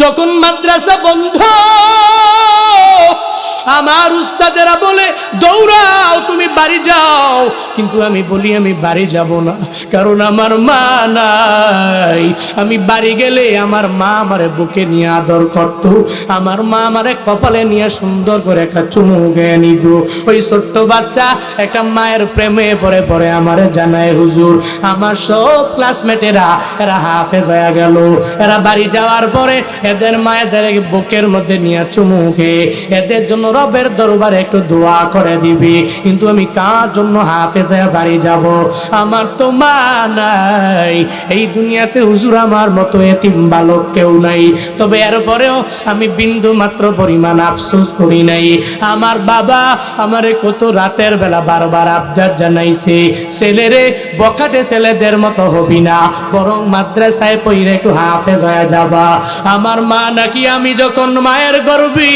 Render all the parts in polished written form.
যখন মাদ্রাসা বন্ধ, আমার উস্তাদেরা বলে দৌড়াও, তুমি বাড়ি যাও। কিন্তু আমি বলি আমি বাড়ি যাব না, কারণ আমার মা নাই। আমি বাড়ি গেলে আমার মা আমারে বুকে নিয়ে আদর করতো, আমার মা আমারে কপালে নিয়ে সুন্দর করে একটা চুমু খেয়ে নিত। ওই ছোট্ট বাচ্চা একটা মায়ের প্রেমে পড়ে পড়ে আমারে জানায়, হুজুর আমার সব ক্লাসমেটেরা এরা হাফেজ হয়ে গেল, এরা বাড়ি যাওয়ার পরে এদের মায়েদের বুকের মধ্যে নিয়ে চুমু খেয়ে এদের জন্য রবের দরবারে একটু দোয়া করে দিবি। কিন্তু আমি কার জন্য হাফেজ হয়ে বাড়ি যাব? আমার তো মা নাই এই দুনিয়াতে, হুজুর আমার মতো এতিম বালক কেউ নাই। তবে এরপরেও আমি বিন্দু মাত্র পরিমাণ আফসোস করি নাই। আমার বাবা আমারে কত রাতের বেলা বারবার আবদার জানাইছে, ছেলেরে বখাটে ছেলেদের মতো হবি না, বরং মাদ্রাসায় পড়ে একটু হাফেজ হয়ে যাবা। আমার মা নাকি আমি যখন মায়ের গর্ভে,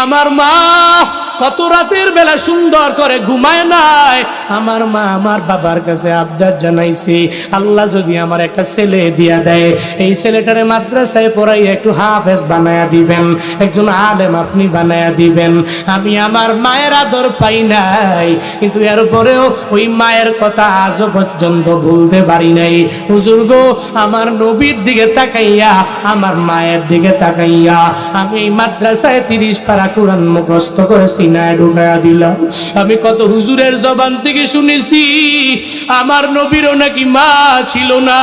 আমার মা কত রাতের বেলা সুন্দর করে ঘুমায় নাই। আমার মা আমার বাবার কাছে আবদার জানাইছে, আল্লাহ যদি আমার একটা ছেলে দিয়া দেয়, এই ছেলেটারে মাদ্রাসায় পড়াই একটু হাফেজ বানায়া দিবেন, একজন আলেম আপনি বানায়া দিবেন। আমি আমার মায়ের আদর পাই নাই, কিন্তু এরপরেও ওই মায়ের কথা আজও পর্যন্ত ভুলতে পারি নাই। হুজুর গো, আমার নবীর দিকে তাকাইয়া, আমার মায়ের দিকে তাকাইয়া আমি এই মাদ্রাসায় 30 পারা কোরআন মুখস্থ করে সিনায় ঢুকাইয়া দিলাম। আমি কত হুজুরের জবান থেকে শুনেছি আমার নবীরও নাকি মা ছিল না।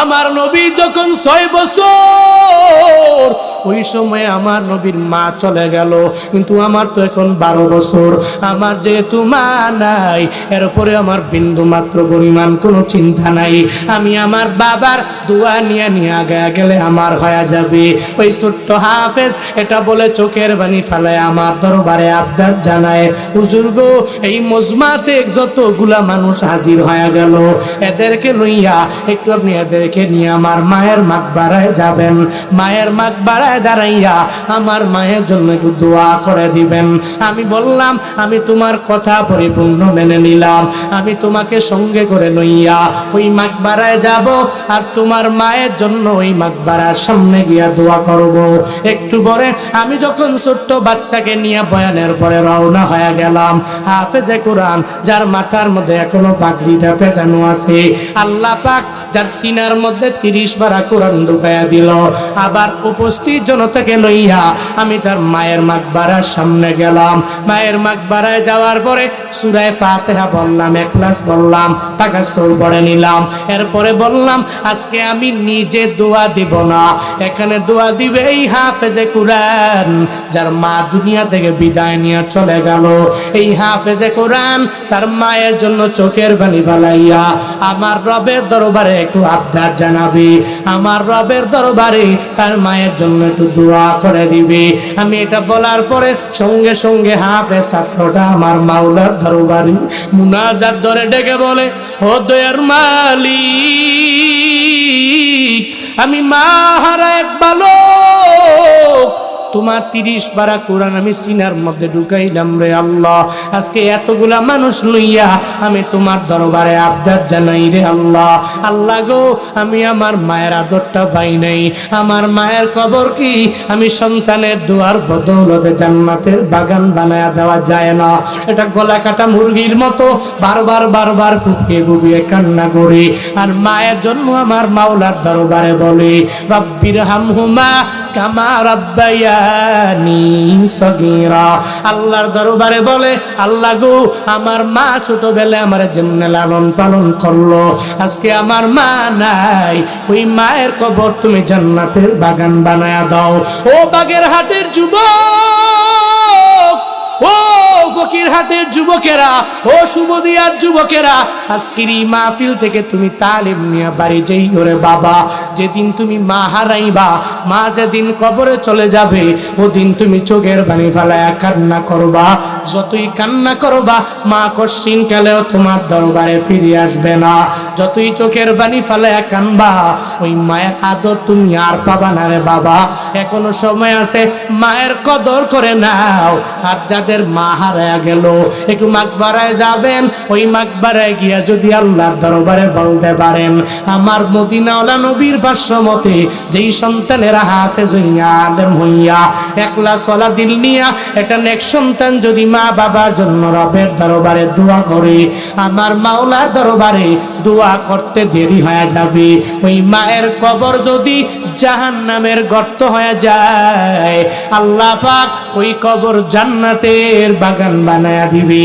আমার নবী যখন 6 বছর, ওই সময় আমার নবীর মা চলে গেল, কিন্তু আমার তো এখন 12 বছর। আমার যেহেতু মা নাই, এরপরে আমার বিন্দু মাত্র পরিমাণ কোনো চিন্তা নাই। আমি আমার বাবার দোয়া নিয়ে আগায় গেলে আমার হয়ে যাবে। ওই ছোট্ট হাফেজ এটা বলে চোখের বানি ফেলায় আমার দরবারে আবদার জানায়, হুজুর গো, এই মজমাতে যতগুলা মানুষ হাজির হয়ে গেল, এদেরকে লইয়া একটু আপনি এদেরকে নিয়ে আমার মায়ের মাকবারায় যাবেন, মায়ের মাকবারায় দাঁড়াইয়া আমার মায়ের জন্য একটু দোয়া করে দিবেন। আমি বললাম আমি তোমার কথা পরিপূর্ণ মেনে নিলাম, আমি তোমাকে সঙ্গে করে লইয়া ওই মাকবারায় যাব, আর তোমার মায়ের জন্য ওই মাকবারার সামনে গিয়া দোয়া করব। একটু পরে আমি যখন ছোট্ট বাচ্চাকে নিয়ে বয়ানের পরে রওনা হয়ে গেলাম, হাফেজে কোরআন যার মাথার মধ্যে এখনো পাগড়িটা পেঁচানো আছে, আল্লাহ পাক যার সিনার মধ্যে 30 পারা কোরআন ঢুকাইয়া দিল, আবার উপস্থিত জনতাকে লইয়া আমি তার মায়ের মাকবারার সামনে গেলাম। মায়ের মাকবারায় যাওয়ার পরে সূরা ফাতিহা বললাম, ইখলাস বললাম, তাকাসসুর পড়ে নিলাম। এরপরে বললাম আজকে আমি নিজে দোয়া দিব না, এখানে দোয়া দিবে এই হাফেজে কোরআন যার মা দুনিয়া থেকে বিদায় নিয়ে চলে গেল। এই হাফেজে কোরআন তার মায়ের জন্য চোখের পানি ফেলাইয়া আমার রবের দরবারে একটু আবদার জানাবে, আমার রবের দরবারে তার মায়ের জন্য একটু দোয়া করে দিবে। আমি এটা বলার পরে সঙ্গে সঙ্গে হাফেজ ছাত্রটা আমার মাওলার দরবারে মুনাজাত ধরে ডেকে বলে, ও দয়ার মালিক, আমি মা হারা এক বালক, তোমার 30 পারা কোরআন আমি সিনার মধ্যে ঢুকাইলাম রে আল্লাহ। আজকে এতগুলা মানুষ লইয়া আমি তোমার দরবারে আবদার জানাই রে আল্লাহ। আল্লাহ গো, আমি আমার মায়ের আদরটা পাই নাই, আমার মায়ের কবর কি আমি সন্তানের দোয়ার বদৌলতে জান্নাতের বাগান বানায়া দেওয়া যায় না? এটা গলা কাটা মুরগির মতো বারবার ফুপিয়ে ফুপিয়ে কান্না করি, আর মায়ের জন্য আমার মাওলার দরবারে বলি, রব্বির হামহুমা কামা রাব্বায়ানি সগীরা। আল্লাহর দরবারে বলে, আল্লাহ গো, আমার মা ছোটবেলায় আমার যেমনে লালন পালন করলো, আজকে আমার মা নাই, ওই মায়ের কবর তুমি জান্নাতের বাগান বানায়া দাও। ও বাগেরহাটের যুবক, ও ফকিরহাটের যুবকেরা, ও সুবদিয়ার যুবকেরা, আজকের এই মাহফিল থেকে তুমি তালিম নিয়ে বাড়ি যাই ওরে বাবা। যেদিন তুমি মা হারাইবা, মা যেদিন কবরে চলে যাবে, ওদিন তুমি চোখের পানি ফেলায়া কান্না করবা। যতই কান্না করবা, মা কষ্টিন কালেও তোমার দরবারে ফিরে আসবে না। যতই চোখের পানি ফেলায়া কানবা, ওই মায়ের আদর তুমি আর পাবা না রে বাবা। এখনো সময় আছে, মায়ের কদর করে নাও। আর যাদের মা হারায়া গেল, একটু মাকবারায় যাবেন, ওই মাকবারায় গিয়া যদি আল্লাহর দরবারে বলতে পারেন আমার মদিনাওয়ালা নবীর ভাষ্য মতে যেই সন্তানেরা হাফেজ হইয়া আলেম হইয়া একলা সলা দিল নিয়া একটা নেক সন্তান যদি মা বাবার জন্য রবের দরবারে দোয়া করে, আমার মাওলার দরবারে দোয়া করতে দেরি হয়ে যাবে। ওই মায়ের কবর যদি জাহান্নামের গর্ত হয়ে যায়, আল্লাহ পাক ওই কবর জান্নাতের বাগান বানায়া দিবে।